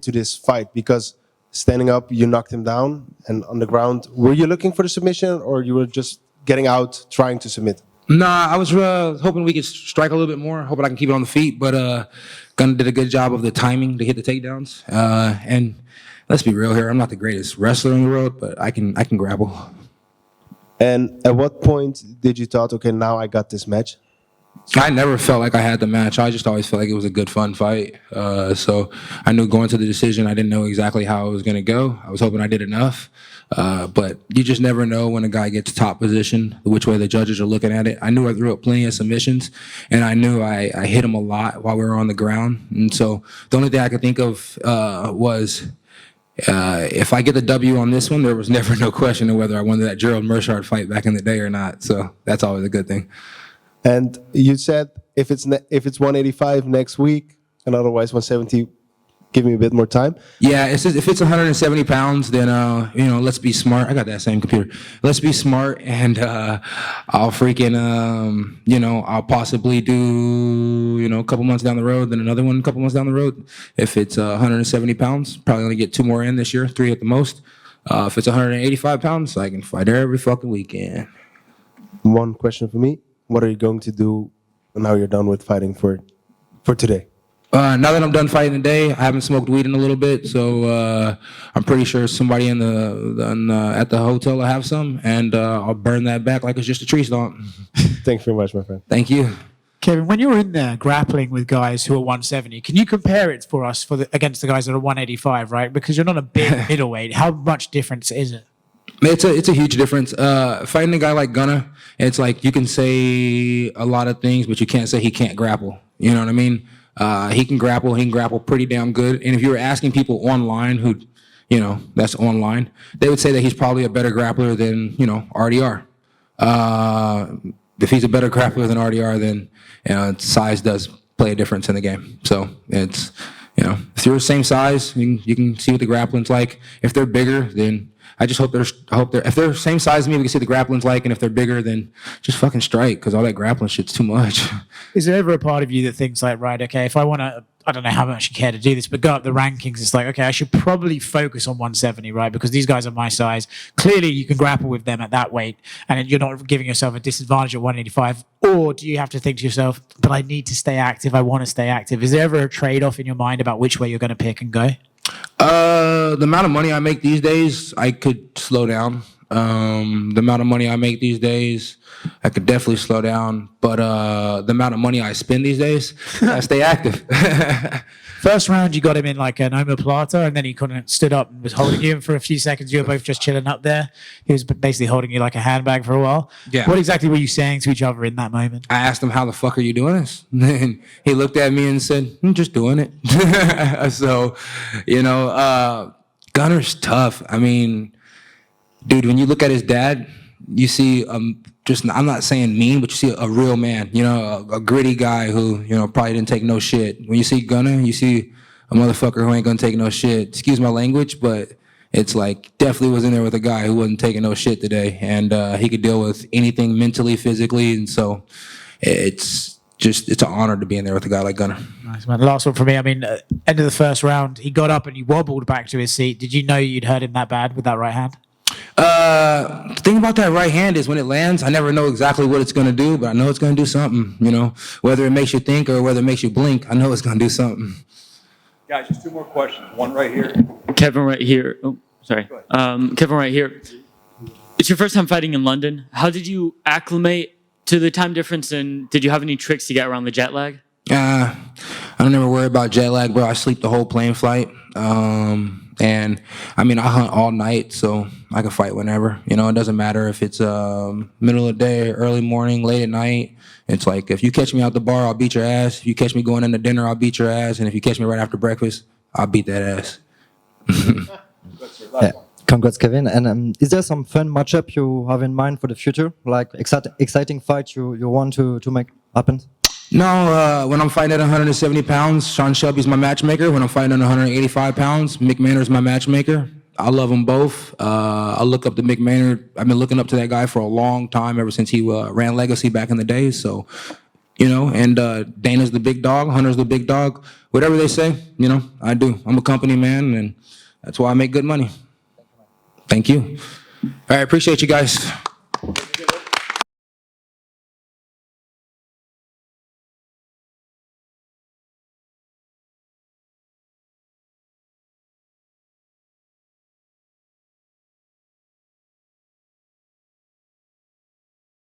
into this fight? Because standing up, you knocked him down, and on the ground, were you looking for the submission, or you were just getting out, trying to submit? Nah, I was hoping we could strike a little bit more, hoping I can keep it on the feet, but Gunnar did a good job of the timing to hit the takedowns. And let's be real here, I'm not the greatest wrestler in the world, but I can grapple. And at what point did you thought, okay, now I got this match? I never felt like I had the match. I just always felt like it was a good, fun fight. So I knew going to the decision, I didn't know exactly how it was going to go. I was hoping I did enough. But you just never know when a guy gets top position, which way the judges are looking at it. I knew I threw up plenty of submissions, and I knew I hit him a lot while we were on the ground. And so the only thing I could think of was if I get the W on this one, there was never no question of whether I won that Gerald Mershard fight back in the day or not. So that's always a good thing. And you said if it's 185 next week, and otherwise 170, give me a bit more time. Yeah, it says if it's 170 pounds, then let's be smart. I got that same computer. Let's be smart, and I'll freaking I'll possibly do a couple months down the road, then another one a couple months down the road. If it's 170 pounds, probably gonna get 2 more in this year, 3 at the most. If it's 185 pounds, I can fight every fucking weekend. One question for me. What are you going to do now you're done with fighting for today? Now that I'm done fighting today, I haven't smoked weed in a little bit, so I'm pretty sure somebody at the hotel will have some, and I'll burn that back like it's just a tree stump. Thanks very much, my friend. Thank you. Kevin, when you're in there grappling with guys who are 170, can you compare it for us against the guys that are 185, right? Because you're not a big middleweight. How much difference is it? It's a huge difference. Fighting a guy like Gunnar, it's like you can say a lot of things, but you can't say he can't grapple. You know what I mean? He can grapple pretty damn good. And if you were asking people online who, that's online, they would say that he's probably a better grappler than, RDR. If he's a better grappler than RDR, then size does play a difference in the game. So it's, if you're the same size, you can see what the grappling's like. If they're bigger, then I just hope they're if they're the same size as me, we can see what the grappling's like, and if they're bigger, then just fucking strike, because all that grappling shit's too much. Is there ever a part of you that thinks like, right, okay, if I want to, I don't know how much you care to do this, but go up the rankings, it's like, okay, I should probably focus on 170, right? Because these guys are my size. Clearly, you can grapple with them at that weight, and you're not giving yourself a disadvantage at 185. Or do you have to think to yourself, but I need to stay active, I want to stay active? Is there ever a trade-off in your mind about which way you're going to pick and go? The amount of money I make these days, I could slow down. The amount of money I make these days, I could definitely slow down. But the amount of money I spend these days, I stay active. First round, you got him in like an omoplata, and then he kind of stood up and was holding you. And for a few seconds, you were both just chilling up there. He was basically holding you like a handbag for a while. Yeah. What exactly were you saying to each other in that moment? I asked him, how the fuck are you doing this? And he looked at me and said, I'm just doing it. So, Gunnar's tough. I mean, dude, when you look at his dad, you see I'm not saying mean, but you see a real man, a gritty guy who, probably didn't take no shit. When you see Gunnar, you see a motherfucker who ain't gonna take no shit. Excuse my language, but it's like definitely was in there with a guy who wasn't taking no shit today, and he could deal with anything mentally, physically, and so it's an honor to be in there with a guy like Gunnar. Nice, man. Last one for me. I mean, end of the first round, he got up and he wobbled back to his seat. Did you know you'd hurt him that bad with that right hand? The thing about that right hand is when it lands, I never know exactly what it's going to do, but I know it's going to do something, whether it makes you think or whether it makes you blink, I know it's going to do something. Guys, just 2 more questions. One right here. Kevin right here. Oh, sorry. Kevin right here. It's your first time fighting in London. How did you acclimate to the time difference, and did you have any tricks to get around the jet lag? I don't ever worry about jet lag, bro. I sleep the whole plane flight. And I mean, I hunt all night, so I can fight whenever. It doesn't matter if it's middle of the day, early morning, late at night. It's like, if you catch me out the bar, I'll beat your ass. If you catch me going into dinner, I'll beat your ass. And if you catch me right after breakfast, I'll beat that ass. Congrats, Kevin. And is there some fun matchup you have in mind for the future? Like exciting fight you want to make happen? No, when I'm fighting at 170 pounds, Sean Shelby's my matchmaker. When I'm fighting at 185 pounds, Mick Maynard's my matchmaker. I love them both. I look up to Mick Maynard. I've been looking up to that guy for a long time, ever since he ran Legacy back in the day. So you know, and Dana's the big dog, Hunter's the big dog. Whatever they say, you know, I do. I'm a company man, and that's why I make good money. Thank you. All right, appreciate you guys.